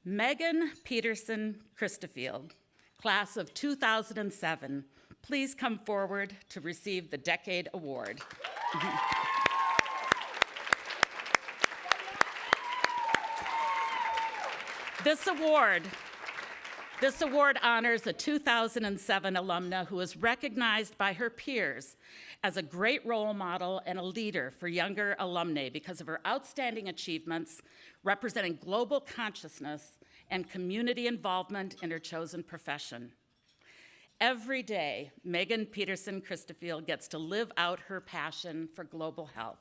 Megan Peterson Christofield, class of 2007, please come forward to receive the Decade Award. This award honors a 2007 alumna who is recognized by her peers as a great role model and a leader for younger alumnae because of her outstanding achievements representing global consciousness and community involvement in her chosen profession. Every day, Megan Peterson Christofield gets to live out her passion for global health.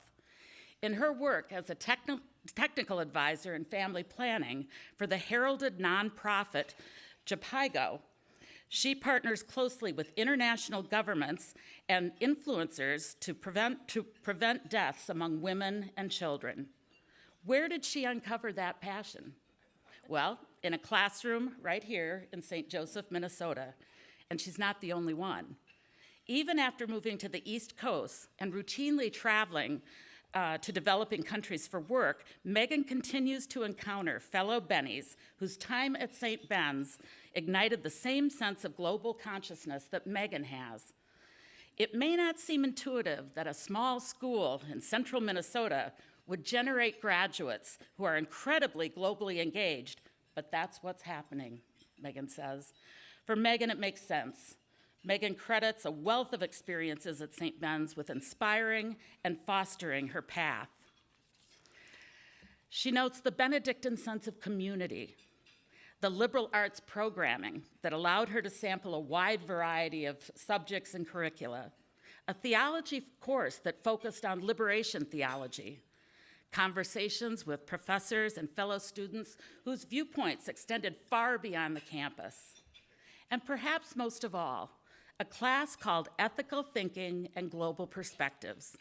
In her work as a technical advisor in family planning for the heralded nonprofit JPIGO, she partners closely with international governments and influencers to prevent deaths among women and children. Where did she uncover that passion? Well, in a classroom right here in St. Joseph, Minnesota, and she's not the only one. Even after moving to the East Coast and routinely traveling to developing countries for work, Megan continues to encounter fellow Bennies whose time at St. Ben's ignited the same sense of global consciousness that Megan has. It may not seem intuitive that a small school in central Minnesota would generate graduates who are incredibly globally engaged, but that's what's happening, Megan says. For Megan, it makes sense. Megan credits a wealth of experiences at St. Ben's with inspiring and fostering her path. She notes the Benedictine sense of community, the liberal arts programming that allowed her to sample a wide variety of subjects and curricula, a theology course that focused on liberation theology, conversations with professors and fellow students whose viewpoints extended far beyond the campus, and perhaps most of all, a class called Ethical Thinking and Global Perspectives.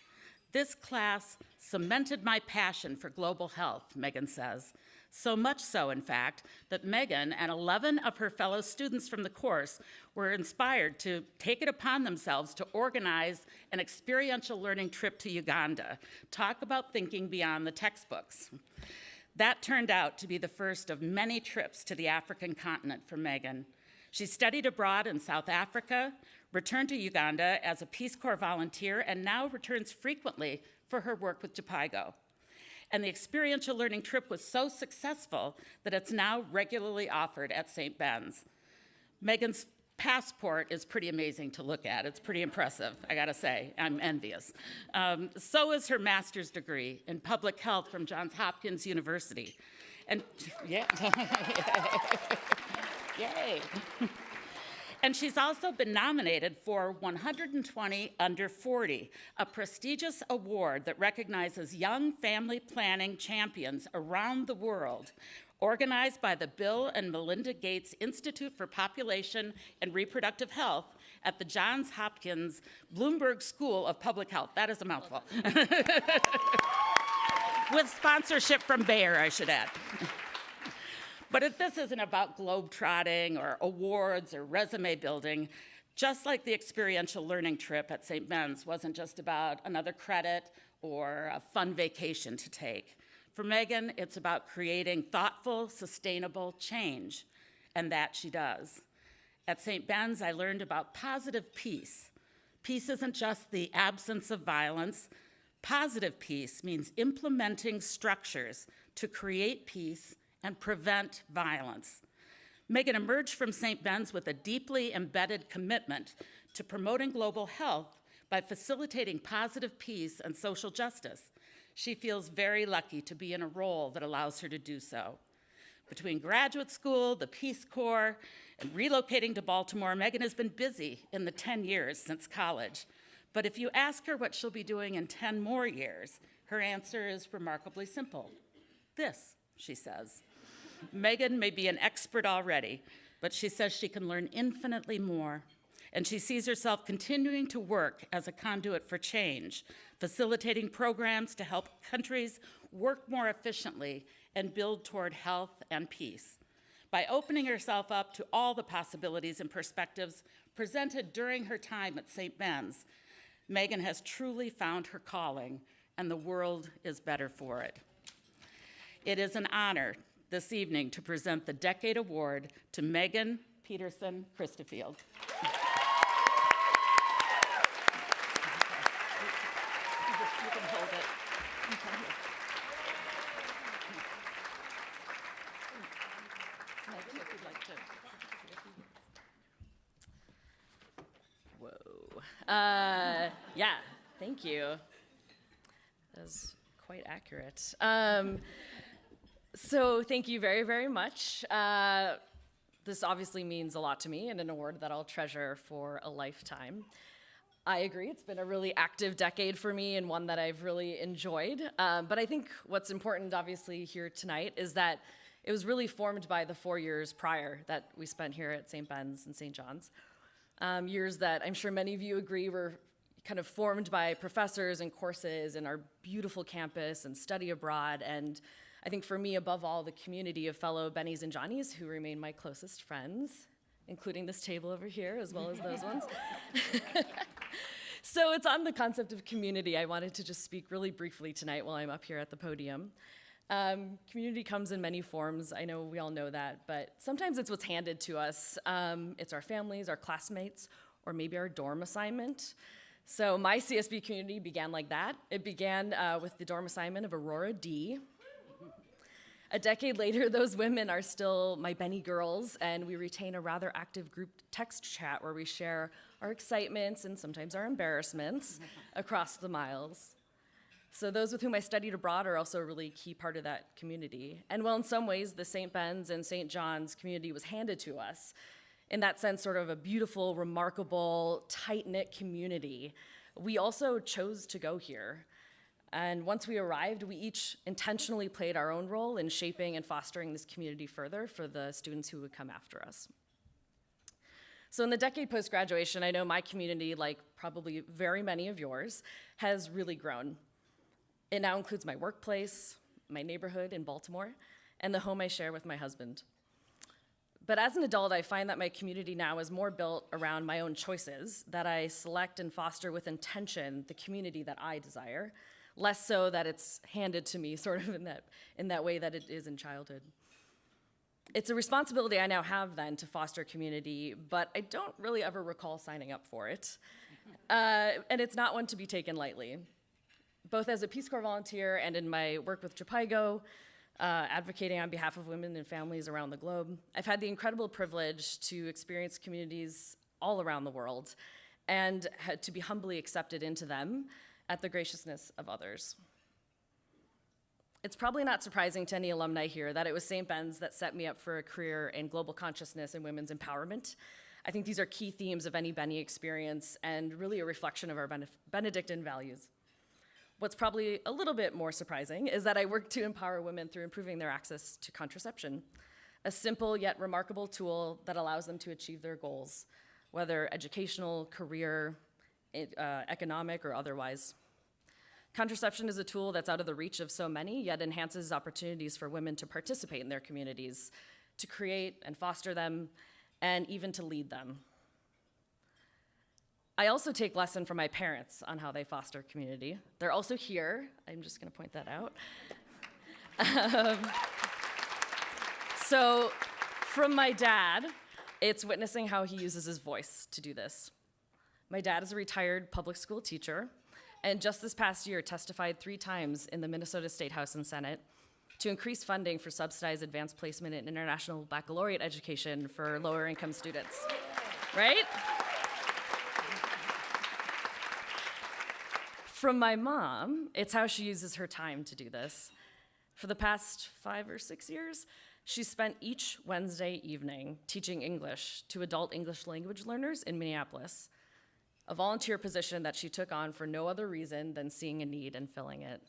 This class cemented my passion for global health, Megan says. So much so, in fact, that Megan and 11 of her fellow students from the course were inspired to take it upon themselves to organize an experiential learning trip to Uganda, talk about thinking beyond the textbooks. That turned out to be the first of many trips to the African continent for Megan. She studied abroad in South Africa, returned to Uganda as a Peace Corps volunteer, and now returns frequently for her work with JPIGO. And the experiential learning trip was so successful that it's now regularly offered at St. Ben's. Megan's passport is pretty amazing to look at. It's pretty impressive, I gotta say. I'm envious. So is her master's degree in public health from Johns Hopkins University. And yeah. Yay. And she's also been nominated for 120 Under 40, a prestigious award that recognizes young family planning champions around the world, organized by the Bill and Melinda Gates Institute for Population and Reproductive Health at the Johns Hopkins Bloomberg School of Public Health. That is a mouthful. With sponsorship from Bayer, I should add. But this isn't about globetrotting or awards or resume building. Just like the experiential learning trip at St. Ben's wasn't just about another credit or a fun vacation to take. For Megan, it's about creating thoughtful, sustainable change, and that she does. At St. Ben's, I learned about positive peace. Peace isn't just the absence of violence. Positive peace means implementing structures to create peace and prevent violence. Megan emerged from St. Ben's with a deeply embedded commitment to promoting global health by facilitating positive peace and social justice. She feels very lucky to be in a role that allows her to do so. Between graduate school, the Peace Corps, and relocating to Baltimore, Megan has been busy in the 10 years since college. But if you ask her what she'll be doing in 10 more years, her answer is remarkably simple. This, she says. Megan may be an expert already, but she says she can learn infinitely more, and she sees herself continuing to work as a conduit for change, facilitating programs to help countries work more efficiently and build toward health and peace. By opening herself up to all the possibilities and perspectives presented during her time at St. Ben's, Megan has truly found her calling, and the world is better for it. It is an honor this evening to present the Decade Award to Megan Peterson Christofield. You can hold it. Megan, if you'd like to. Whoa. Yeah, thank you. That was quite accurate. So thank you very, very much. This obviously means a lot to me and an award that I'll treasure for a lifetime. I agree, it's been a really active decade for me and one that I've really enjoyed. But I think what's important, obviously, here tonight is that it was really formed by the 4 years prior that we spent here at St. Ben's and St. John's. Years that I'm sure many of you agree were kind of formed by professors and courses and our beautiful campus and study abroad. And I think for me, above all, the community of fellow Bennies and Johnnies who remain my closest friends, including this table over here, as well as those ones. So it's on the concept of community. I wanted to just speak really briefly tonight while I'm up here at the podium. Community comes in many forms. I know we all know that, but sometimes it's what's handed to us. It's our families, our classmates, or maybe our dorm assignment. So my CSB community began like that. It began with the dorm assignment of Aurora D. A decade later, those women are still my Benny girls, and we retain a rather active group text chat where we share our excitements and sometimes our embarrassments across the miles. So those with whom I studied abroad are also a really key part of that community. And while in some ways the St. Ben's and St. John's community was handed to us, in that sense, sort of a beautiful, remarkable, tight-knit community, we also chose to go here. And once we arrived, we each intentionally played our own role in shaping and fostering this community further for the students who would come after us. So in the decade post-graduation, I know my community, like probably very many of yours, has really grown. It now includes my workplace, my neighborhood in Baltimore, and the home I share with my husband. But as an adult, I find that my community now is more built around my own choices, that I select and foster with intention the community that I desire, less so that it's handed to me sort of in that way that it is in childhood. It's a responsibility I now have then to foster community, but I don't really ever recall signing up for it. And it's not one to be taken lightly. Both as a Peace Corps volunteer and in my work with JPIGO, advocating on behalf of women and families around the globe, I've had the incredible privilege to experience communities all around the world and to be humbly accepted into them at the graciousness of others. It's probably not surprising to any alumni here that it was St. Ben's that set me up for a career in global consciousness and women's empowerment. I think these are key themes of any Benny experience and really a reflection of our Benedictine values. What's probably a little bit more surprising is that I work to empower women through improving their access to contraception, a simple yet remarkable tool that allows them to achieve their goals, whether educational, career, economic, or otherwise. Contraception is a tool that's out of the reach of so many, yet enhances opportunities for women to participate in their communities, to create and foster them, and even to lead them. I also take lesson from my parents on how they foster community. They're also here. I'm just going to point that out. So from my dad, it's witnessing how he uses his voice to do this. My dad is a retired public school teacher, and just this past year testified 3 times in the Minnesota State House and Senate to increase funding for subsidized advanced placement in international baccalaureate education for lower income students, right? From my mom, it's how she uses her time to do this. For the past 5 or 6 years, she spent each Wednesday evening teaching English to adult English language learners in Minneapolis, a volunteer position that she took on for no other reason than seeing a need and filling it.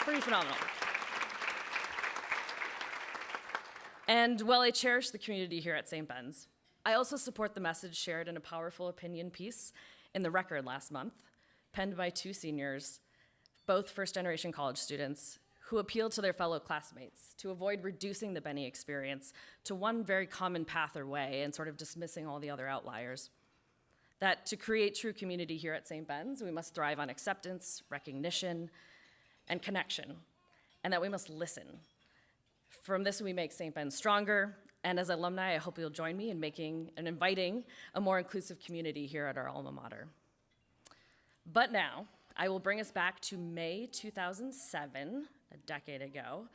Pretty phenomenal. And while I cherish the community here at St. Ben's, I also support the message shared in a powerful opinion piece in The Record last month, penned by 2 seniors, both first-generation college students, who appealed to their fellow classmates to avoid reducing the Benny experience to one very common path or way and sort of dismissing all the other outliers. That to create true community here at St. Ben's, we must thrive on acceptance, recognition, and connection. and that we must listen. From this, we make St. Ben stronger, and as alumni, I hope you'll join me in making and inviting a more inclusive community here at our alma mater. But now, I will bring us back to May 2007, a decade ago.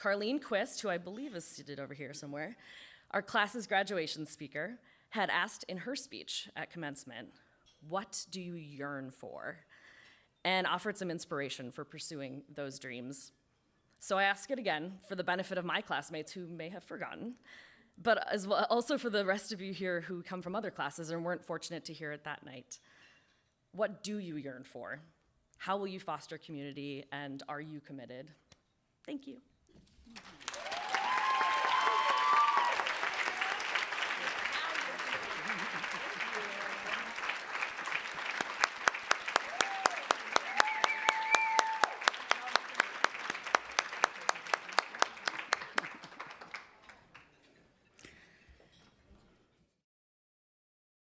Carlene Quist, who I believe is seated over here somewhere, our class's graduation speaker, had asked in her speech at commencement, "What do you yearn for?" and offered some inspiration for pursuing those dreams. So I ask it again for the benefit of my classmates who may have forgotten, but as well also for the rest of you here who come from other classes and weren't fortunate to hear it that night. What do you yearn for? How will you foster community, and are you committed? Thank you.